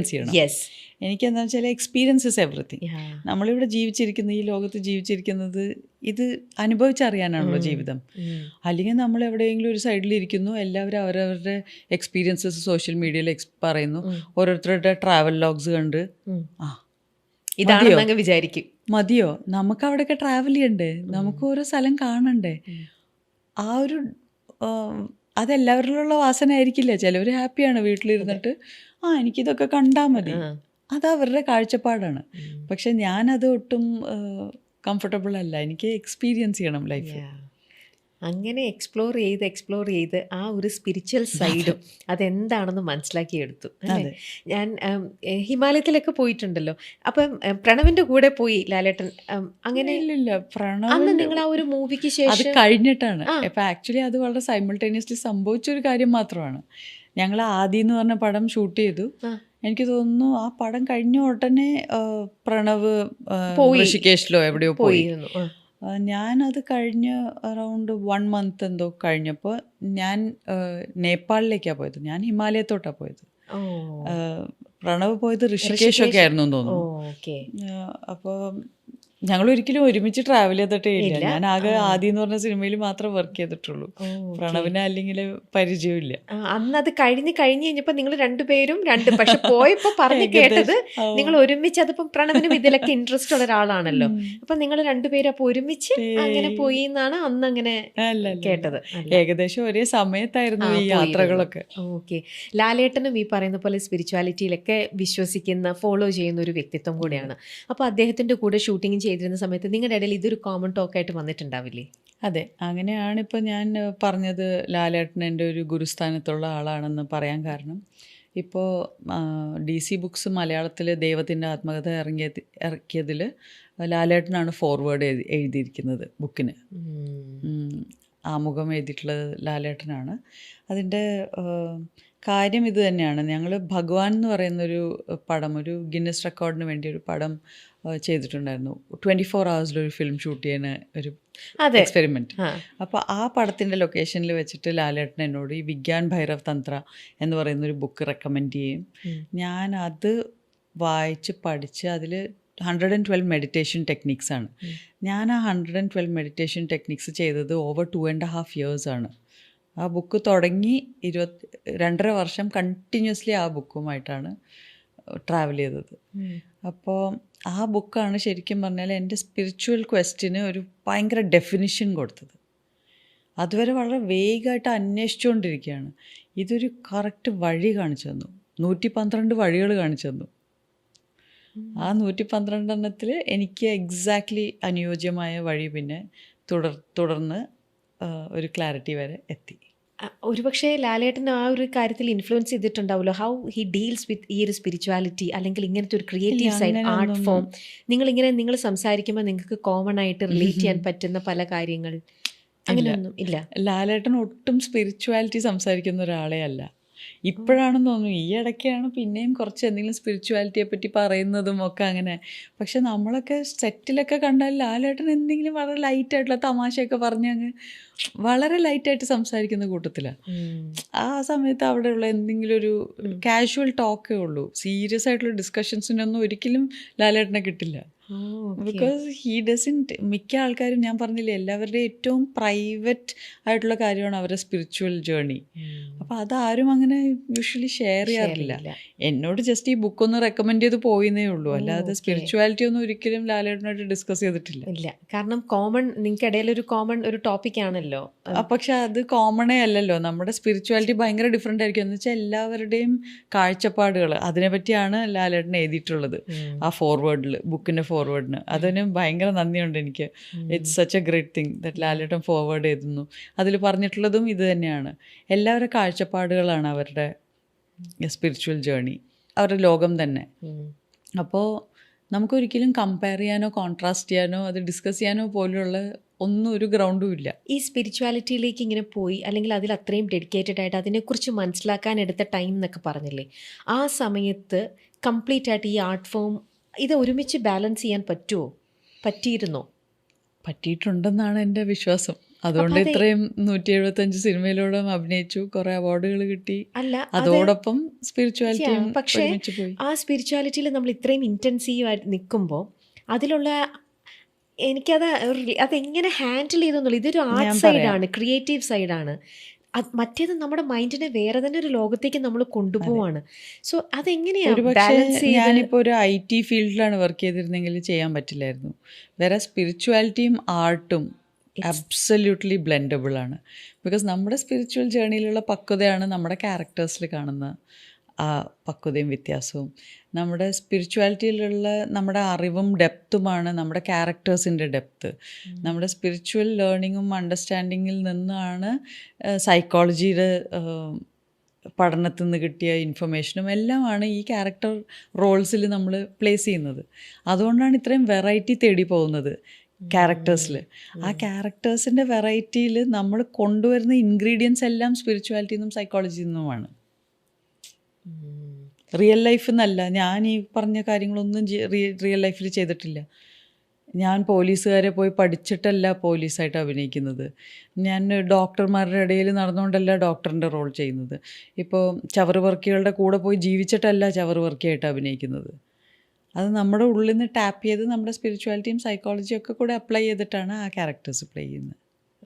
ചെയ്യണം. യെസ്. എനിക്കെന്താ വെച്ചാൽ എക്സ്പീരിയൻസ് ഇസ് എവറിത്തിങ്. നമ്മളിവിടെ ജീവിച്ചിരിക്കുന്ന ഈ ലോകത്ത് ജീവിച്ചിരിക്കുന്നത് ഇത് അനുഭവിച്ചറിയാനാണല്ലോ ജീവിതം. അല്ലെങ്കിൽ നമ്മൾ എവിടെയെങ്കിലും ഒരു സൈഡിലിരിക്കുന്നു, എല്ലാവരും അവരവരുടെ എക്സ്പീരിയൻസസ് സോഷ്യൽ മീഡിയയിൽ പറയുന്നു, ഓരോരുത്തരുടെ ട്രാവൽ ലോഗ്സ് കണ്ട് ഇതാണെന്നങ്ങ് വിചാരിക്കും. മതിയോ? നമുക്ക് അവിടെയൊക്കെ ട്രാവൽ ചെയ്യണ്ടേ, നമുക്ക് ഓരോ സ്ഥലം കാണണ്ടേ. ആ ഒരു അതെല്ലാവരിലുള്ള വാസന ആയിരിക്കില്ല. ചിലവർ ഹാപ്പിയാണ് വീട്ടിലിരുന്നിട്ട് എനിക്കിതൊക്കെ കണ്ടാൽ മതി, അതവരുടെ കാഴ്ചപ്പാടാണ്. പക്ഷെ ഞാനത് ഒട്ടും കംഫർട്ടബിൾ അല്ല. എനിക്ക് എക്സ്പീരിയൻസ് ചെയ്യണം ലൈഫ്. അങ്ങനെ എക്സ്പ്ലോർ ചെയ്ത് ആ ഒരു സ്പിരിച്വൽ സൈഡും അതെന്താണെന്ന് മനസ്സിലാക്കിയെടുത്തു. ഞാൻ ഹിമാലയത്തിലൊക്കെ പോയിട്ടുണ്ടല്ലോ, അപ്പം പ്രണവിന്റെ കൂടെ പോയി ലാലേട്ടൻ? അങ്ങനെ ഇല്ല, അന്ന് നിങ്ങൾ ആ ഒരു മൂവിക്ക് അത് ശേഷം കഴിഞ്ഞിട്ടാണ്. ഇപ്പം ആക്ച്വലി അത് വളരെ സൈമിൾട്ടേനിയസ്ലി സംഭവിച്ചൊരു കാര്യം മാത്രമാണ്. ഞങ്ങൾ ആദി എന്ന് പറഞ്ഞ പടം ഷൂട്ട് ചെയ്തു. എനിക്ക് തോന്നുന്നു ആ പടം കഴിഞ്ഞ ഉടനെ പ്രണവ് ഋഷികേശിലോ എവിടെയോ പോയി. ഞാനത് കഴിഞ്ഞ് അറൗണ്ട് 1 month എന്തോ കഴിഞ്ഞപ്പോൾ ഞാൻ നേപ്പാളിലേക്കാണ് പോയത്. ഞാൻ ഹിമാലയത്തോട്ടാണ് പോയത്. പ്രണവ് പോയത് ഋഷികേശൊക്കെ ആയിരുന്നു തോന്നുന്നു. അപ്പോൾ ഞങ്ങൾ ഒരിക്കലും ഒരുമിച്ച് ട്രാവൽ ചെയ്തിട്ടേ ഇല്ല. ഞാൻ ആകെ ആദി എന്ന് പറഞ്ഞ സിനിമയിൽ മാത്രം വർക്ക് ചെയ്തിട്ടുള്ളൂ. പ്രണവിനെ അല്ലെങ്കിൽ പരിചയമില്ല. അന്ന് അത് കഴിഞ്ഞ് കഴിഞ്ഞപ്പോൾ നിങ്ങൾ രണ്ടുപേരും പക്ഷെ പോയപ്പോ പറഞ്ഞു കേട്ടത് നിങ്ങൾ ഒരുമിച്ച്, അതിപ്പം പ്രണവിനും ഇതിലൊക്കെ ഇൻട്രസ്റ്റ് ഉള്ള ഒരാളാണല്ലോ, അപ്പൊ നിങ്ങൾ രണ്ടുപേരും അപ്പൊ ഒരുമിച്ച് അങ്ങനെ പോയി എന്നാണ് അന്ന് അങ്ങനെ കേട്ടത്. ഏകദേശം ഒരേ സമയത്തായിരുന്നു ഈ യാത്രകളൊക്കെ. ഓക്കെ. ലാലേട്ടനും ഈ പറയുന്ന പോലെ സ്പിരിച്വാലിറ്റിയിലൊക്കെ വിശ്വസിക്കുന്ന, ഫോളോ ചെയ്യുന്ന ഒരു വ്യക്തിത്വം കൂടിയാണ്. അപ്പോൾ അദ്ദേഹത്തിന്റെ കൂടെ ഷൂട്ടിംഗ് ചെയ്തിരുന്ന സമയത്ത് നിങ്ങളുടെ ഇടയിൽ ഇതൊരു കോമൺ ടോക്കായിട്ട് വന്നിട്ടുണ്ടാവില്ലേ? അതെ, അങ്ങനെയാണ് ഇപ്പോൾ ഞാൻ പറഞ്ഞത് ലാലേട്ടൻ എൻ്റെ ഒരു ഗുരുസ്ഥാനത്തുള്ള ആളാണെന്ന് പറയാൻ കാരണം, ഇപ്പോൾ DC ബുക്സ് മലയാളത്തിൽ ദൈവത്തിൻ്റെ ആത്മകഥ ഇറക്കിയതിൽ ലാലേട്ടനാണ് ഫോർവേഡ് എഴുതിയിരിക്കുന്നത് ബുക്കിന്. ആമുഖം എഴുതിയിട്ടുള്ളത് ലാലേട്ടനാണ്. അതിൻ്റെ കാര്യം ഇത് തന്നെയാണ്. ഞങ്ങൾ ഭഗവാൻ എന്ന് പറയുന്നൊരു പടം, ഒരു ഗിന്നസ് റെക്കോർഡിന് വേണ്ടി ഒരു പടം ചെയ്തിട്ടുണ്ടായിരുന്നു. 24 hours ഒരു ഫിലിം ഷൂട്ട് ചെയ്യുന്ന ഒരു എക്സ്പെരിമെൻറ്റ്. അപ്പോൾ ആ പടത്തിൻ്റെ ലൊക്കേഷനിൽ വെച്ചിട്ട് ലാലേട്ടൻ എന്നോട് ഈ വിഗ്യാൻ ഭൈരവ് തന്ത്ര എന്ന് പറയുന്നൊരു ബുക്ക് റെക്കമെൻഡ് ചെയ്യും. ഞാൻ അത് വായിച്ച് പഠിച്ച് അതിൽ 112 മെഡിറ്റേഷൻ ടെക്നിക്സാണ്. ഞാൻ ആ 112 മെഡിറ്റേഷൻ ടെക്നിക്സ് ചെയ്തത് ഓവർ 2.5 years ആണ്. ആ ബുക്ക് തുടങ്ങി 2.5 വർഷം കണ്ടിന്യൂസ്ലി ആ ബുക്കുമായിട്ടാണ് ട്രാവൽ ചെയ്തത്. അപ്പോൾ ആ ബുക്കാണ് ശരിക്കും പറഞ്ഞാൽ എൻ്റെ സ്പിരിച്വൽ ക്വസ്റ്റിന് ഒരു ഭയങ്കര ഡെഫിനിഷൻ കൊടുത്തത്. അതുവരെ വളരെ വേഗമായിട്ട് അന്വേഷിച്ചുകൊണ്ടിരിക്കുകയാണ്. ഇതൊരു കറക്റ്റ് വഴി കാണിച്ചു തന്നു. 112 വഴികൾ കാണിച്ചു തന്നു. ആ 112 എനിക്ക് എക്സാക്ട്ലി അനുയോജ്യമായ വഴി പിന്നെ തുടർന്ന് ഒരു ക്ലാരിറ്റി വരെ എത്തി. ഒരുപക്ഷെ ലാലേട്ടൻ ആ ഒരു കാര്യത്തിൽ ഇൻഫ്ലുവൻസ് ചെയ്തിട്ടുണ്ടാവുമല്ലോ, ഹൗ ഹി ഡീൽസ് വിത്ത് ഈ ഒരു സ്പിരിച്വാലിറ്റി അല്ലെങ്കിൽ ഇങ്ങനത്തെ ഒരു ക്രിയേറ്റീവ് സൈഡ്, ആർട്ട് ഫോം. നിങ്ങൾ സംസാരിക്കുമ്പോൾ നിങ്ങൾക്ക് കോമൺ ആയിട്ട് റിലേറ്റ് ചെയ്യാൻ പറ്റുന്ന പല കാര്യങ്ങൾ അങ്ങനെയൊന്നും ഇല്ല? ലാലേട്ടൻ ഒട്ടും സ്പിരിച്വാലിറ്റി സംസാരിക്കുന്ന ഒരാളെ അല്ല. ഇപ്പോഴാണെന്ന് തോന്നുന്നു, ഈ ഇടയ്ക്കാണ് പിന്നെയും കുറച്ച് എന്തെങ്കിലും സ്പിരിച്വാലിറ്റിയെ പറ്റി പറയുന്നതും ഒക്കെ അങ്ങനെ. പക്ഷെ നമ്മളൊക്കെ സെറ്റിലൊക്കെ കണ്ടാൽ ലാലേട്ടൻ എന്തെങ്കിലും വളരെ ലൈറ്റായിട്ടുള്ള തമാശയൊക്കെ പറഞ്ഞ് വളരെ ലൈറ്റായിട്ട് സംസാരിക്കുന്ന കൂട്ടത്തിലാണ്. ആ സമയത്ത് അവിടെയുള്ള എന്തെങ്കിലും ഒരു കാഷ്വൽ ടോക്കേ ഉള്ളൂ. സീരിയസ് ആയിട്ടുള്ള ഡിസ്കഷൻസിനൊന്നും ഒരിക്കലും ലാലേട്ടനെ കിട്ടില്ല. ബിക്കോസ് ഹീ ഡസൻറ്റ്, മിക്ക ആൾക്കാരും ഞാൻ പറഞ്ഞില്ലേ, എല്ലാവരുടെയും ഏറ്റവും പ്രൈവറ്റ് ആയിട്ടുള്ള കാര്യമാണ് അവരുടെ സ്പിരിച്വൽ ജേർണി. അപ്പോൾ അതാരും അങ്ങനെ യൂഷ്വലി ഷെയർ ചെയ്യാറില്ല. എന്നോട് ജസ്റ്റ് ഈ ബുക്കൊന്ന് റെക്കമെൻഡ് ചെയ്ത് പോയിന്നേ ഉള്ളൂ, അല്ലാതെ സ്പിരിച്വാലിറ്റി ഒന്നും ഒരിക്കലും ലാലേട്ടനായിട്ട് ഡിസ്കസ് ചെയ്തിട്ടില്ല. ഇല്ല, കാരണം കോമൺ, നിങ്ങൾക്ക് ഇടയിൽ ഒരു കോമൺ ഒരു ടോപ്പിക് ആണല്ലോ. പക്ഷെ അത് കോമണേ അല്ലല്ലോ. നമ്മുടെ സ്പിരിച്വാലിറ്റി ഭയങ്കര ഡിഫറെൻ്റ് ആയിരിക്കും. എന്ന് വെച്ചാൽ എല്ലാവരുടെയും കാഴ്ചപ്പാടുകൾ, അതിനെപ്പറ്റിയാണ് ലാലേട്ടൻ എഴുതിയിട്ടുള്ളത് ആ ഫോർവേഡിൽ, ബുക്കിൻ്റെ ഫോർവേഡിന്. അതിന് ഭയങ്കര നന്ദിയുണ്ട് എനിക്ക്. It's such A great thing that Lalettan forward എഴുതുന്നു. അതിൽ പറഞ്ഞിട്ടുള്ളതും ഇത് തന്നെയാണ്. എല്ലാവരുടെ കാഴ്ചപ്പാടുകളാണ് അവരുടെ സ്പിരിച്വൽ ജേർണി, അവരുടെ ലോകം തന്നെ. അപ്പോൾ നമുക്കൊരിക്കലും കമ്പയർ ചെയ്യാനോ കോൺട്രാസ്റ്റ് ചെയ്യാനോ അത് ഡിസ്കസ് ചെയ്യാനോ പോലുള്ള ഒന്നും ഒരു ഗ്രൗണ്ടും ഇല്ല. ഈ സ്പിരിച്വാലിറ്റിയിലേക്ക് ഇങ്ങനെ പോയി, അല്ലെങ്കിൽ അതിൽ അത്രയും ഡെഡിക്കേറ്റഡ് ആയിട്ട് അതിനെക്കുറിച്ച് മനസ്സിലാക്കാൻ എടുത്ത ടൈം എന്നൊക്കെ പറഞ്ഞില്ലേ, ആ സമയത്ത് കംപ്ലീറ്റ് ആയിട്ട് ഈ ആർട്ട് ഫോം ഇത് ഒരുമിച്ച് ബാലൻസ് ചെയ്യാൻ പറ്റിയിരുന്നോ? പറ്റിയിട്ടുണ്ടെന്നാണ് എൻ്റെ വിശ്വാസം. അതുകൊണ്ട് ഇത്രയും 175 സിനിമയിലൂടെ അഭിനയിച്ചു, കുറെ അവാർഡുകൾ കിട്ടി. അല്ല അതോടൊപ്പം സ്പിരിച്വാലിറ്റിയും പക്ഷേ പോയി. ആ സ്പിരിച്വാലിറ്റിയിൽ നമ്മൾ ഇത്രയും ഇൻറ്റൻസീവ് ആയിട്ട് നിൽക്കുമ്പോൾ അതിലുള്ള എനിക്കത് അതെങ്ങനെ ഹാൻഡിൽ ചെയ്തെന്നുള്ളൂ. ഇതൊരു ആർട്ട് സൈഡാണ്, ക്രിയേറ്റീവ് സൈഡാണ്. മറ്റേത് നമ്മുടെ മൈൻഡിനെ വേറെ തന്നെ ഒരു ലോകത്തേക്ക് നമ്മൾ കൊണ്ടുപോവാണ്. സോ അതെങ്ങനെയാണ് ബാലൻസ് ചെയ്ത്? ഞാനിപ്പോൾ ഒരു IT ഫീൽഡിലാണ് വർക്ക് ചെയ്തിരുന്നെങ്കിൽ ചെയ്യാൻ പറ്റില്ലായിരുന്നു. വേറെ സ്പിരിച്വാലിറ്റിയും ആർട്ടും അബ്സല്യൂട്ട്ലി ബ്ലെൻഡബിൾ ആണ്. ബിക്കോസ് നമ്മുടെ സ്പിരിച്വൽ ജേർണിയിലുള്ള പക്വതയാണ് നമ്മുടെ ക്യാരക്ടേഴ്സിൽ കാണുന്ന ആ പക്വതയും വ്യത്യാസവും. നമ്മുടെ സ്പിരിച്വാലിറ്റിയിലുള്ള നമ്മുടെ അറിവും ഡെപ്തുമാണ് നമ്മുടെ ക്യാരക്ടേഴ്സിൻ്റെ ഡെപ്ത്ത്. നമ്മുടെ സ്പിരിച്വൽ ലേണിങ്ങും അണ്ടർസ്റ്റാൻഡിങ്ങിൽ നിന്നാണ് സൈക്കോളജിയുടെ പഠനത്തിൽ നിന്ന് കിട്ടിയ ഇൻഫർമേഷനും എല്ലാമാണ് ഈ ക്യാരക്ടർ റോൾസിൽ നമ്മൾ പ്ലേസ് ചെയ്യുന്നത്. അതുകൊണ്ടാണ് ഇത്രയും വെറൈറ്റി തേടി പോകുന്നത് ക്യാരക്ടേഴ്സിൽ. ആ ക്യാരക്ടേഴ്സിൻ്റെ വെറൈറ്റിയിൽ നമ്മൾ കൊണ്ടുവരുന്ന ഇൻഗ്രീഡിയൻസ് എല്ലാം സ്പിരിച്വാലിറ്റിയിൽ നിന്നും സൈക്കോളജിയിൽ നിന്നുമാണ്. റിയൽ ലൈഫിൽ നിന്നല്ല. ഞാൻ ഈ പറഞ്ഞ കാര്യങ്ങളൊന്നും റിയൽ ലൈഫിൽ ചെയ്തിട്ടില്ല. ഞാൻ പോലീസുകാരെ പോയി പഠിച്ചിട്ടല്ല പോലീസായിട്ട് അഭിനയിക്കുന്നത്. ഞാൻ ഡോക്ടർമാരുടെ ഇടയിൽ നടന്നുകൊണ്ടല്ല ഡോക്ടറിൻ്റെ റോൾ ചെയ്യുന്നത്. ഇപ്പോൾ ചവറുവർക്കികളുടെ കൂടെ പോയി ജീവിച്ചിട്ടല്ല ചവറുവർക്കിയായിട്ട് അഭിനയിക്കുന്നത്. അത് നമ്മുടെ ഉള്ളിൽ നിന്ന് ടാപ്പ് ചെയ്ത് നമ്മുടെ സ്പിരിച്വാലിറ്റിയും സൈക്കോളജിയും ഒക്കെ കൂടെ അപ്ലൈ ചെയ്തിട്ടാണ് ആ ക്യാരക്ടേഴ്സ് പ്ലേ ചെയ്യുന്നത്.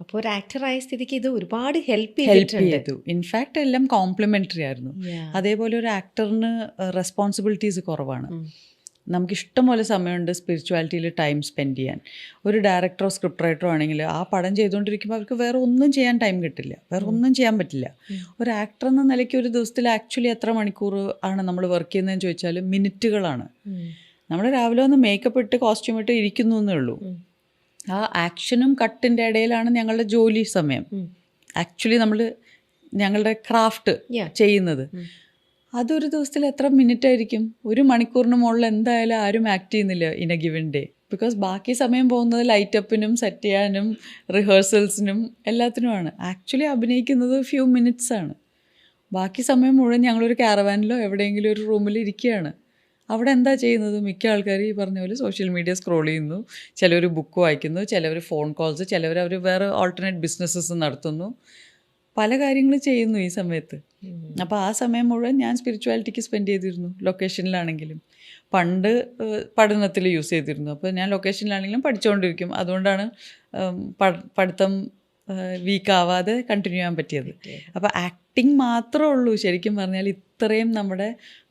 അപ്പോൾ ഒരു ആക്ടറായ സ്ഥിതിക്ക് ഇത് ഒരുപാട് ഹെൽപ്പ് ചെയ്തു. ഇൻഫാക്റ്റ് എല്ലാം കോംപ്ലിമെൻ്ററി ആയിരുന്നു. അതേപോലെ ഒരു ആക്ടറിന് റെസ്പോൺസിബിലിറ്റീസ് കുറവാണ്. നമുക്കിഷ്ടംപോലെ സമയമുണ്ട് സ്പിരിച്വാലിറ്റിയിൽ ടൈം സ്പെൻഡ് ചെയ്യാൻ. ഒരു ഡയറക്ടറോ സ്ക്രിപ്റ്റ് റൈറ്ററോ ആണെങ്കിൽ ആ പടം ചെയ്തുകൊണ്ടിരിക്കുമ്പോൾ അവർക്ക് വേറെ ഒന്നും ചെയ്യാൻ ടൈം കിട്ടില്ല, വേറെ ഒന്നും ചെയ്യാൻ പറ്റില്ല. ഒരു ആക്ടർ എന്ന നിലയ്ക്ക് ഒരു ദിവസത്തിൽ ആക്ച്വലി എത്ര മണിക്കൂർ ആണ് നമ്മൾ വർക്ക് ചെയ്യുന്നതെന്ന് ചോദിച്ചാൽ മിനിറ്റുകളാണ്. നമ്മൾ രാവിലെ വന്ന് മേക്കപ്പ് ഇട്ട് കോസ്റ്റ്യൂം ഇട്ട് ഇരിക്കുന്നു എന്നേ ഉള്ളൂ. ആ ആക്ഷനും കട്ടിൻ്റെ ഇടയിലാണ് ഞങ്ങളുടെ ജോലി സമയം. ആക്ച്വലി നമ്മൾ ഞങ്ങളുടെ ക്രാഫ്റ്റ് ചെയ്യുന്നത്. അതൊരു ദിവസത്തിൽ എത്ര മിനിറ്റ് ആയിരിക്കും? 1 മണിക്കൂറിന് മുകളിൽ എന്തായാലും ആരും ആക്ട് ചെയ്യുന്നില്ല in A given day. Because ബാക്കി സമയം പോകുന്നത് ലൈറ്റപ്പിനും സെറ്റ് ചെയ്യാനും റിഹേഴ്സൽസിനും എല്ലാത്തിനുമാണ്. ആക്ച്വലി അഭിനയിക്കുന്നത് ഫ്യൂ മിനിറ്റ്സ് ആണ്. ബാക്കി സമയം മുഴുവൻ ഞങ്ങളൊരു കാരവാനിലോ എവിടെയെങ്കിലും ഒരു റൂമിൽ ഇരിക്കുകയാണ്. അവിടെ എന്താ ചെയ്യുന്നത്? മിക്ക ആൾക്കാർ ഈ പറഞ്ഞ പോലെ സോഷ്യൽ മീഡിയ സ്ക്രോൾ ചെയ്യുന്നു, ചിലവർ ബുക്ക് വായിക്കുന്നു, ചിലവർ ഫോൺ കോൾസ്, ചിലവർ അവർ വേറെ ഓൾട്ടർനേറ്റ് ബിസിനസ്സസ് നടത്തുന്നു, പല കാര്യങ്ങളും ചെയ്യുന്നു ഈ സമയത്ത്. അപ്പോൾ ആ സമയം മുഴുവൻ ഞാൻ സ്പിരിച്വാലിറ്റിക്ക് സ്പെൻഡ് ചെയ്തിരുന്നു. ലൊക്കേഷനിലാണെങ്കിലും പണ്ട് പഠനത്തിൽ യൂസ് ചെയ്തിരുന്നു. അപ്പോൾ ഞാൻ ലൊക്കേഷനിലാണെങ്കിലും പഠിച്ചുകൊണ്ടിരിക്കും. അതുകൊണ്ടാണ് പഠിത്തം വീക്കാവാതെ കണ്ടിന്യൂ ചെയ്യാൻ പറ്റിയത്. അപ്പോൾ ആക്ടിങ് മാത്രമേ ഉള്ളൂ ശരിക്കും പറഞ്ഞാൽ ഇത്രയും നമ്മുടെ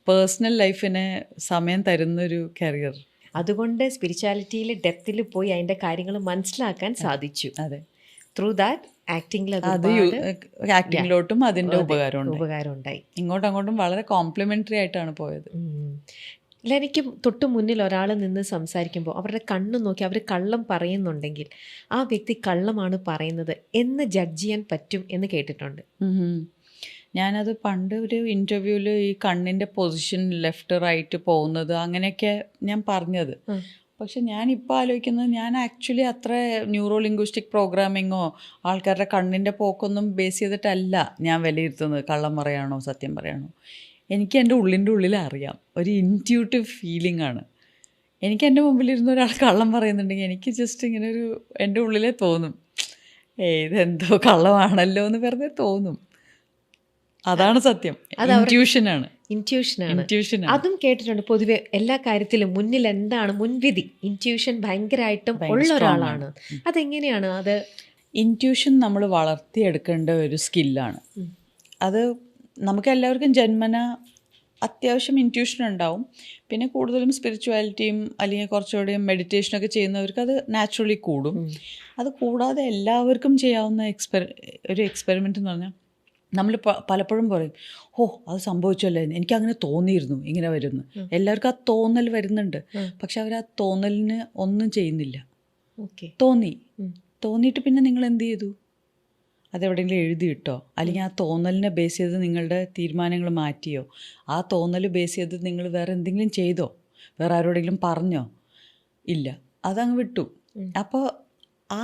പേഴ്സണൽ ലൈഫിന് സമയം തരുന്നൊരു കരിയർ. അതുകൊണ്ട് സ്പിരിച്വാലിറ്റിയിൽ ഡെപ്തിൽ പോയി അതിൻ്റെ കാര്യങ്ങൾ മനസ്സിലാക്കാൻ സാധിച്ചു. അതെ, ത്രൂ ദാറ്റ് ആക്ടിങ്ങിലോട്ടും അതിൻ്റെ ഉപകാരം ഉണ്ടായി. ഇങ്ങോട്ടും അങ്ങോട്ടും വളരെ കോംപ്ലിമെൻ്ററി ആയിട്ടാണ് പോയത്. അല്ല, എനിക്ക് തൊട്ട് മുന്നിൽ ഒരാൾ നിന്ന് സംസാരിക്കുമ്പോൾ അവരുടെ കണ്ണ് നോക്കി അവർ കള്ളം പറയുന്നുണ്ടെങ്കിൽ ആ വ്യക്തി കള്ളമാണ് പറയുന്നത് എന്ന് ജഡ്ജ് ചെയ്യാൻ പറ്റും എന്ന് കേട്ടിട്ടുണ്ട്. ഞാനത് പണ്ട് ഒരു ഇൻ്റർവ്യൂവിൽ ഈ കണ്ണിൻ്റെ പൊസിഷൻ ലെഫ്റ്റ് റൈറ്റ് പോകുന്നത് അങ്ങനെയൊക്കെ ഞാൻ പറഞ്ഞത്. പക്ഷെ ഞാനിപ്പോൾ ആലോചിക്കുന്നത് ഞാൻ ആക്ച്വലി അത്ര ന്യൂറോ ലിംഗ്വിസ്റ്റിക് പ്രോഗ്രാമിങ്ങോ ആൾക്കാരുടെ കണ്ണിൻ്റെ പോക്കൊന്നും ബേസ് ചെയ്തിട്ടല്ല ഞാൻ വിലയിരുത്തുന്നത് കള്ളം പറയാണോ സത്യം പറയാണോ. എനിക്ക് എൻ്റെ ഉള്ളിൽ അറിയാം, ഒരു ഇൻറ്റ്യൂട്ടീവ് ഫീലിംഗ് ആണ്. എനിക്ക് എൻ്റെ മുമ്പിലിരുന്ന ഒരാൾ കള്ളം പറയുന്നുണ്ടെങ്കിൽ എനിക്ക് ജസ്റ്റ് ഇങ്ങനെ ഒരു എൻ്റെ ഉള്ളിലേ തോന്നും, ഇതെന്തോ കള്ളമാണല്ലോ എന്ന് വെറുതെ തോന്നും. അതാണ് സത്യം. ഇൻറ്റ്യൂഷനാണ്. അതും കേട്ടിട്ടുണ്ട്. പൊതുവെ എല്ലാ കാര്യത്തിലും മുന്നിൽ എന്താണ് മുൻവിധി, ഇൻറ്റ്യൂഷൻ ഭയങ്കരമായിട്ടും ഉള്ള ഒരാളാണ്. അതെങ്ങനെയാണ്? അത് ഇൻറ്റ്യൂഷൻ നമ്മൾ വളർത്തിയെടുക്കേണ്ട ഒരു സ്കില്ലാണ്. അത് നമുക്ക് എല്ലാവർക്കും ജന്മന അത്യാവശ്യം ഇൻറ്റ്യൂഷൻ ഉണ്ടാവും. പിന്നെ കൂടുതലും സ്പിരിച്വാലിറ്റിയും അല്ലെങ്കിൽ കുറച്ചുകൂടി മെഡിറ്റേഷനൊക്കെ ചെയ്യുന്നവർക്ക് അത് നാച്ചുറലി കൂടും. അത് കൂടാതെ എല്ലാവർക്കും ചെയ്യാവുന്ന ഒരു എക്സ്പെരിമെൻ്റ് എന്ന് പറഞ്ഞാൽ നമ്മൾ പലപ്പോഴും പറയും, അത് സംഭവിച്ചല്ലേ, എനിക്കങ്ങനെ തോന്നിയിരുന്നു ഇങ്ങനെ വരുന്നു. എല്ലാവർക്കും ആ തോന്നൽ വരുന്നുണ്ട്, പക്ഷെ അവർ ആ തോന്നലിന് ഒന്നും ചെയ്യുന്നില്ല. തോന്നിയിട്ട് പിന്നെ നിങ്ങൾ എന്ത് ചെയ്തു? അതെവിടെയെങ്കിലും എഴുതിയിട്ടോ, അല്ലെങ്കിൽ ആ തോന്നലിനെ ബേസ് ചെയ്ത് നിങ്ങളുടെ തീരുമാനങ്ങൾ മാറ്റിയോ, ആ തോന്നൽ ബേസ് ചെയ്ത് നിങ്ങൾ വേറെ എന്തെങ്കിലും ചെയ്തോ, വേറെ ആരോടെങ്കിലും പറഞ്ഞോ? ഇല്ല, അതങ്ങ് വിട്ടു. അപ്പോൾ ആ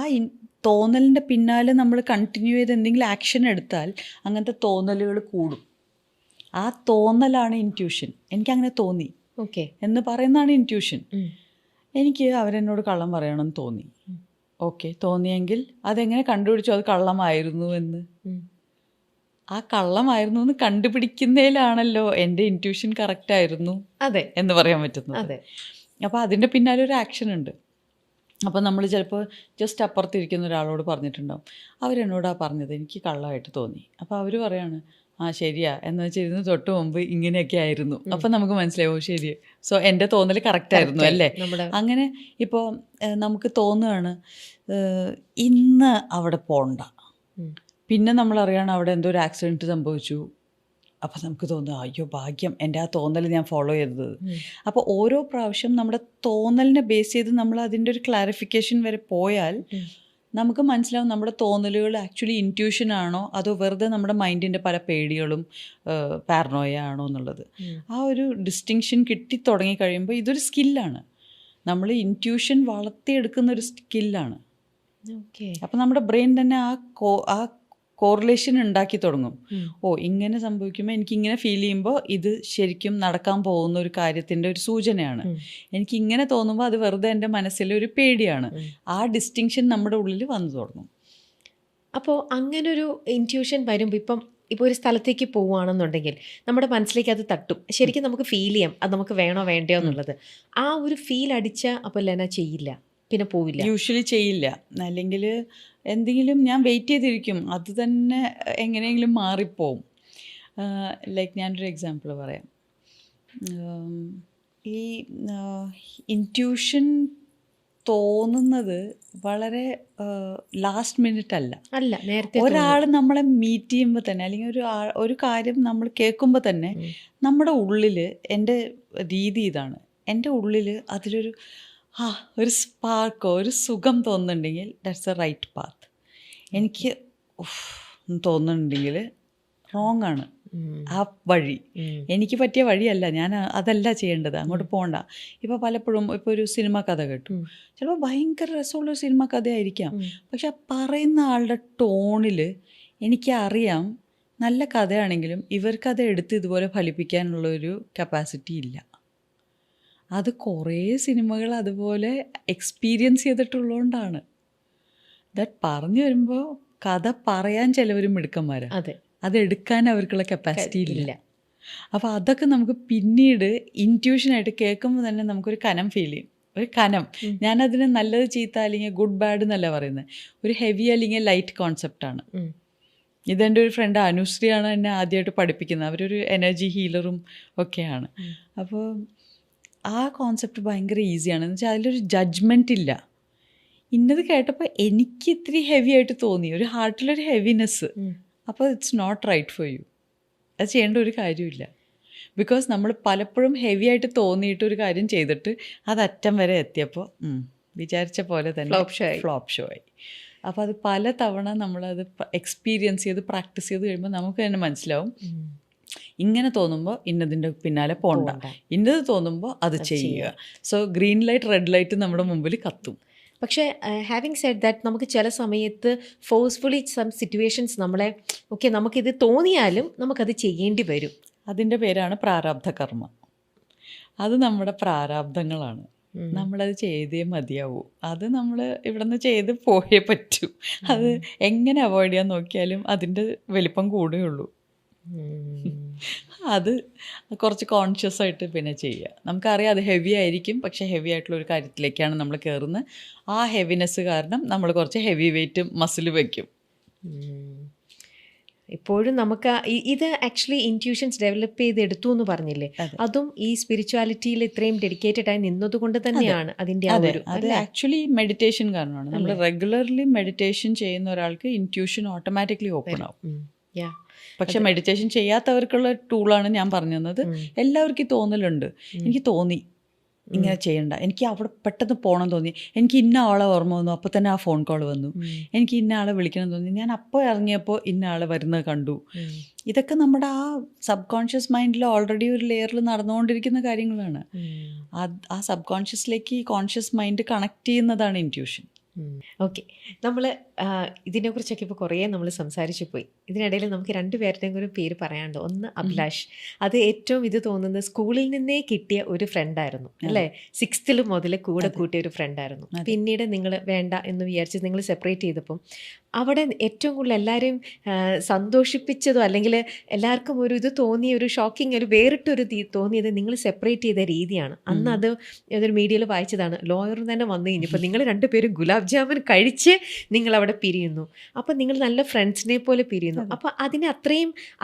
തോന്നലിൻ്റെ പിന്നാലെ നമ്മൾ കണ്ടിന്യൂ ചെയ്ത് എന്തെങ്കിലും ആക്ഷൻ എടുത്താൽ അങ്ങനത്തെ തോന്നലുകൾ കൂടും. ആ തോന്നലാണ് ഇൻറ്റ്യൂഷൻ. എനിക്കങ്ങനെ തോന്നി എന്ന് പറയുന്നതാണ് ഇൻറ്റ്യൂഷൻ. എനിക്ക് അവരെന്നോട് കള്ളം പറയണമെന്ന് തോന്നി, ഓക്കെ, തോന്നിയെങ്കിൽ അതെങ്ങനെ കണ്ടുപിടിച്ചു അത് കള്ളമായിരുന്നു എന്ന്? ആ കള്ളമായിരുന്നു എന്ന് കണ്ടുപിടിക്കുന്നതിലാണല്ലോ എൻ്റെ ഇൻറ്റ്യൂഷൻ കറക്റ്റ് ആയിരുന്നു അതെ എന്ന് പറയാൻ പറ്റുന്നത്. അതെ അപ്പോൾ അതിൻ്റെ പിന്നാലെ ഒരു ആക്ഷൻ ഉണ്ട്. അപ്പോൾ നമ്മൾ ചിലപ്പോൾ ജസ്റ്റ് അപ്പുറത്തിരിക്കുന്ന ഒരാളോട് പറഞ്ഞിട്ടുണ്ടാവും, അവരെന്നോടാ പറഞ്ഞത്, എനിക്ക് കള്ളമായിട്ട് തോന്നി. അപ്പോൾ അവർ പറയാണ്, ആ ശരിയാ എന്ന് വെച്ചാൽ ഇതിന് തൊട്ട് മുമ്പ് ഇങ്ങനെയൊക്കെ ആയിരുന്നു. അപ്പം നമുക്ക് മനസ്സിലാവും, ശരി, സോ എൻ്റെ തോന്നൽ കറക്റ്റ് ആയിരുന്നു അല്ലേ. അങ്ങനെ ഇപ്പോൾ നമുക്ക് തോന്നുകയാണ് ഇന്ന് അവിടെ പോണ്ട, പിന്നെ നമ്മളറിയാണ് അവിടെ എന്തോ ഒരു ആക്സിഡൻറ്റ് സംഭവിച്ചു. അപ്പോൾ നമുക്ക് തോന്നുക, അയ്യോ ഭാഗ്യം എൻ്റെ ആ തോന്നൽ ഞാൻ ഫോളോ ചെയ്തത്. അപ്പോൾ ഓരോ പ്രാവശ്യം നമ്മുടെ തോന്നലിനെ ബേസ് ചെയ്ത് നമ്മൾ അതിൻ്റെ ഒരു ക്ലാരിഫിക്കേഷൻ വരെ പോയാൽ നമുക്ക് മനസ്സിലാവും നമ്മുടെ തോന്നലുകൾ ആക്ച്വലി ഇൻറ്റ്യൂഷൻ ആണോ അതോ വെറുതെ നമ്മുടെ മൈൻഡിൻ്റെ പല പേടികളും പാരനോയ ആണോ എന്നുള്ളത്. ആ ഒരു ഡിസ്റ്റിങ്ഷൻ കിട്ടി തുടങ്ങി കഴിയുമ്പോൾ ഇതൊരു സ്കില്ലാണ്. നമ്മൾ ഇൻറ്റ്യൂഷൻ വളർത്തിയെടുക്കുന്ന ഒരു സ്കില്ലാണ്. അപ്പം നമ്മുടെ ബ്രെയിൻ തന്നെ ആ കോറിലേഷൻ ഉണ്ടാക്കി തുടങ്ങും. ഓ, ഇങ്ങനെ സംഭവിക്കുമ്പോൾ എനിക്കിങ്ങനെ ഫീൽ ചെയ്യുമ്പോൾ ഇത് ശരിക്കും നടക്കാൻ പോകുന്ന ഒരു കാര്യത്തിൻ്റെ ഒരു സൂചനയാണ്. എനിക്കിങ്ങനെ തോന്നുമ്പോൾ അത് വെറുതെ എൻ്റെ മനസ്സിലെ ഒരു പേടിയാണ്. ആ ഡിസ്റ്റിങ്ഷൻ നമ്മുടെ ഉള്ളിൽ വന്നു തുടങ്ങും. അപ്പോൾ അങ്ങനൊരു ഇൻറ്റ്യൂഷൻ വരുമ്പോൾ ഇപ്പോൾ ഒരു സ്ഥലത്തേക്ക് പോവുകയാണെന്നുണ്ടെങ്കിൽ നമ്മുടെ മനസ്സിലേക്ക് അത് തട്ടും, ശരിക്കും നമുക്ക് ഫീൽ ചെയ്യാം അത് നമുക്ക് വേണോ വേണ്ടയോ എന്നുള്ളത്. ആ ഒരു ഫീൽ അടിച്ച അപ്പോൾ ലെന ചെയ്യില്ല, പിന്നെ പോവില്ല, യൂഷ്വലി ചെയ്യില്ല. അല്ലെങ്കിൽ എന്തെങ്കിലും ഞാൻ വെയിറ്റ് ചെയ്തിരിക്കും, അത് തന്നെ എങ്ങനെയെങ്കിലും മാറിപ്പോവും. ലൈക്ക് ഞാനൊരു എക്സാമ്പിൾ പറയാം. ഈ ഇൻറ്റ്യൂഷൻ തോന്നുന്നത് വളരെ ലാസ്റ്റ് മിനിറ്റ് അല്ല. നേരത്തെ ഒരാൾ നമ്മളെ മീറ്റ് ചെയ്യുമ്പോൾ തന്നെ, അല്ലെങ്കിൽ ഒരു കാര്യം നമ്മൾ കേൾക്കുമ്പോൾ തന്നെ നമ്മുടെ ഉള്ളിൽ, എൻ്റെ രീതി ഇതാണ്, എൻ്റെ ഉള്ളിൽ അതിലൊരു ഒരു സ്പാർക്കോ ഒരു സുഖം തോന്നുന്നുണ്ടെങ്കിൽ ദാറ്റ്സ് എ റൈറ്റ് പാത്ത്. എനിക്ക് തോന്നുന്നുണ്ടെങ്കിൽ റോങ് ആണ് ആ വഴി, എനിക്ക് പറ്റിയ വഴിയല്ല, ഞാൻ അതല്ല ചെയ്യേണ്ടത്, അങ്ങോട്ട് പോകണ്ട. ഇപ്പോൾ പലപ്പോഴും ഇപ്പോൾ ഒരു സിനിമ കഥ കേട്ടു, ചിലപ്പോൾ ഭയങ്കര രസമുള്ളൊരു സിനിമ കഥയായിരിക്കാം, പക്ഷെ ആ പറയുന്ന ആളുടെ ടോണിൽ എനിക്കറിയാം നല്ല കഥയാണെങ്കിലും ഇവർക്കത് എടുത്ത് ഇതുപോലെ ഫലിപ്പിക്കാനുള്ളൊരു കപ്പാസിറ്റി ഇല്ല. അത് കുറേ സിനിമകൾ അതുപോലെ എക്സ്പീരിയൻസ് ചെയ്തിട്ടുള്ളതുകൊണ്ടാണ്. ദാറ്റ് പറഞ്ഞു വരുമ്പോൾ കഥ പറയാൻ ചിലവർ മിടുക്കന്മാരാണ്, അതെടുക്കാൻ അവർക്കുള്ള കപ്പാസിറ്റി ഇല്ല. അപ്പോൾ അതൊക്കെ നമുക്ക് പിന്നീട് ഇൻറ്റ്യൂഷനായിട്ട് കേൾക്കുമ്പോൾ തന്നെ നമുക്കൊരു കനം ഫീൽ ചെയ്യും. ഒരു കനം, ഞാനതിന് നല്ലത് ചീത്ത അല്ലെങ്കിൽ ഗുഡ് ബാഡ് എന്നല്ല പറയുന്നത്, ഒരു ഹെവി അല്ലെങ്കിൽ ലൈറ്റ് കോൺസെപ്റ്റാണ്. ഇതെൻ്റെ ഒരു ഫ്രണ്ട് അനുശ്രീയാണ് എന്നെ ആദ്യമായിട്ട് പഠിപ്പിക്കുന്നത്. അവരൊരു എനർജി ഹീലറും ഒക്കെയാണ്. അപ്പോൾ ആ കോൺസെപ്റ്റ് ഭയങ്കര ഈസിയാണ്. എന്ന് വെച്ചാൽ അതിലൊരു ജഡ്ജ്മെൻ്റ് ഇല്ല. ഇന്നത് കേട്ടപ്പോൾ എനിക്ക് ഇത്തിരി ഹെവി ആയിട്ട് തോന്നി, ഒരു ഹാർട്ടിലൊരു ഹെവിനെസ്. അപ്പോൾ it's not right for you, അത് ചെയ്യേണ്ട ഒരു കാര്യമില്ല. ബിക്കോസ് നമ്മൾ പലപ്പോഴും ഹെവി ആയിട്ട് തോന്നിയിട്ട് ഒരു കാര്യം ചെയ്തിട്ട് അത് അറ്റം വരെ എത്തിയപ്പോൾ വിചാരിച്ച പോലെ തന്നെ ഫ്ലോപ്പ് ഷോ ആയി. അപ്പോൾ അത് പല തവണ നമ്മളത് എക്സ്പീരിയൻസ് ചെയ്ത് പ്രാക്ടീസ് ചെയ്ത് കഴിയുമ്പോൾ നമുക്ക് തന്നെ മനസ്സിലാവും, ഇങ്ങനെ തോന്നുമ്പോൾ ഇന്നതിൻ്റെ പിന്നാലെ പോണ്ട, ഇന്നത് തോന്നുമ്പോൾ അത് ചെയ്യുക. So green light red light നമ്മുടെ മുമ്പിൽ കത്തും. പക്ഷേ ഹാവിങ് സെഡ് ദാറ്റ് നമുക്ക് ചില സമയത്ത് ഫോഴ്സ്ഫുള്ളി സം സിറ്റുവേഷൻസ് നമ്മളെ നമുക്കിത് തോന്നിയാലും നമുക്കത് ചെയ്യേണ്ടി വരും. അതിൻ്റെ പേരാണ് പ്രാരാബ്ധ കർമ്മ. അത് നമ്മുടെ പ്രാരാബ്ധങ്ങളാണ്, നമ്മളത് ചെയ്തേ മതിയാവൂ. അത് നമ്മൾ ഇവിടെ നിന്ന് ചെയ്ത് പോയേ പറ്റൂ. അത് എങ്ങനെ അവോയ്ഡ് ചെയ്യാൻ നോക്കിയാലും അതിൻ്റെ വലിപ്പം കൂടുകയുള്ളൂ. അത് കുറച്ച് കോൺഷ്യസ് ആയിട്ട് പിന്നെ ചെയ്യുക. നമുക്കറിയാം അത് ഹെവി ആയിരിക്കും, പക്ഷേ ഹെവി ആയിട്ടുള്ള ഒരു കാര്യത്തിലേക്കാണ് നമ്മൾ കയറുന്നത്. ആ ഹെവിനെസ് കാരണം നമ്മൾ കുറച്ച് ഹെവി വെയിറ്റ് മസിൽ വയ്ക്കും. ഇപ്പോഴും നമുക്ക് ഇത് ആക്ച്വലി ഇൻറ്റ്യൂഷൻസ് ഡെവലപ്പ് ചെയ്തെടുത്തു എന്ന് പറഞ്ഞില്ലേ, അതും ഈ സ്പിരിച്വാലിറ്റിയിൽ ഇത്രയും ഡെഡിക്കേറ്റഡ് ആയി നിന്നതുകൊണ്ട് തന്നെയാണ് അതിൻ്റെ അത് ആക്ച്വലി മെഡിറ്റേഷൻ കാരണമാണ്. നമ്മൾ റെഗുലർലി മെഡിറ്റേഷൻ ചെയ്യുന്ന ഒരാൾക്ക് ഇൻറ്റ്യൂഷൻ ഓട്ടോമാറ്റിക്കലി ഓപ്പൺ ആവും. പക്ഷെ മെഡിറ്റേഷൻ ചെയ്യാത്തവർക്കുള്ള ടൂളാണ് ഞാൻ പറഞ്ഞു തന്നത്. എല്ലാവർക്കും തോന്നലുണ്ട്, എനിക്ക് തോന്നി ഇങ്ങനെ ചെയ്യണ്ട, എനിക്ക് അവിടെ പെട്ടെന്ന് പോകണം തോന്നി, എനിക്ക് ഇന്ന ആളെ ഓർമ്മ വന്നു, അപ്പോൾ തന്നെ ആ ഫോൺ കോൾ വന്നു, എനിക്ക് ഇന്ന ആളെ വിളിക്കണം തോന്നി, ഞാൻ അപ്പോൾ ഇറങ്ങിയപ്പോൾ ഇന്ന ആളെ വരുന്നത് കണ്ടു. ഇതൊക്കെ നമ്മുടെ ആ സബ് കോൺഷ്യസ് മൈൻഡിൽ ഓൾറെഡി ഒരു ലെയറിൽ നടന്നുകൊണ്ടിരിക്കുന്ന കാര്യങ്ങളാണ്. ആ സബ് കോൺഷ്യസിലേക്ക് ഈ കോൺഷ്യസ് മൈൻഡ് കണക്ട് ചെയ്യുന്നതാണ് ഇൻറ്റ്യൂഷൻ. ഓക്കെ. നമ്മൾ ഇതിനെക്കുറിച്ചൊക്കെ ഇപ്പോൾ കുറേ നമ്മൾ സംസാരിച്ചു പോയി. ഇതിനിടയിൽ നമുക്ക് 2 പേരുടെയും കൂടി പേര് പറയാനുണ്ട്. ഒന്ന് അഭിലാഷ്. അത് ഏറ്റവും ഇത് തോന്നുന്നത് സ്കൂളിൽ നിന്നേ കിട്ടിയ ഒരു ഫ്രണ്ടായിരുന്നു അല്ലേ? 6th മുതൽ കൂടെ അതെ. കൂട്ടിയ ഒരു ഫ്രണ്ടായിരുന്നു. അതെ. പിന്നീട് നിങ്ങൾ വേണ്ട എന്ന് വിചാരിച്ച് നിങ്ങൾ സെപ്പറേറ്റ് ചെയ്തപ്പം അവിടെ ഏറ്റവും കൂടുതൽ എല്ലാവരെയും സന്തോഷിപ്പിച്ചതോ അല്ലെങ്കിൽ എല്ലാവർക്കും ഒരു ഇത് തോന്നിയ ഒരു ഷോക്കിംഗ് ഒരു വേറിട്ടൊരു തോന്നിയത് നിങ്ങൾ സെപ്പറേറ്റ് ചെയ്ത രീതിയാണ്. അന്ന് അത് ഏതൊരു മീഡിയയിൽ വായിച്ചതാണ്. ലോയർ തന്നെ വന്നു കഴിഞ്ഞപ്പോൾ നിങ്ങൾ 2 പേരും ഗുലാബ് ജാമുൻ കഴിച്ച് നിങ്ങൾ അവിടെ പിരിയുന്നു. അപ്പം നിങ്ങൾ നല്ല ഫ്രണ്ട്സിനെ പോലെ പിരിയുന്നു. അപ്പം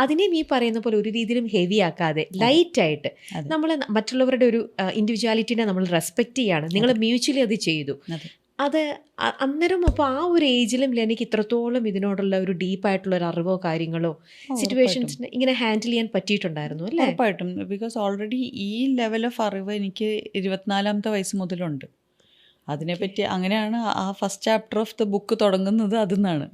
അതിനെയും ഈ പറയുന്ന പോലെ ഒരു രീതിയിലും ഹെവി ആക്കാതെ ലൈറ്റായിട്ട് അതെ. നമ്മൾ മറ്റുള്ളവരുടെ ഒരു ഇൻഡിവിജ്വാലിറ്റിനെ നമ്മൾ റെസ്പെക്റ്റ് ചെയ്യാണ്. നിങ്ങൾ മ്യൂച്വലി അത് ചെയ്തു. അതെ. അത് അന്നേരം അപ്പോൾ ആ ഒരു ഏജിലും എനിക്ക് ഇത്രത്തോളം ഇതിനോടുള്ള ഒരു ഡീപ്പായിട്ടുള്ള ഒരു അറിവോ കാര്യങ്ങളോ സിറ്റുവേഷൻസിനെ ഇങ്ങനെ ഹാൻഡിൽ ചെയ്യാൻ പറ്റിയിട്ടുണ്ടായിരുന്നു അല്ലേ? ഉറപ്പായിട്ടും. ബിക്കോസ് ഓൾറെഡി ഈ ലെവൽ ഓഫ് അറിവ് എനിക്ക് 24ാമത്തെ വയസ്സ് മുതലുണ്ട്. അതിനെപ്പറ്റി അങ്ങനെയാണ് ആ first chapter of the book തുടങ്ങുന്നത് അതിൽ നിന്നാണ്.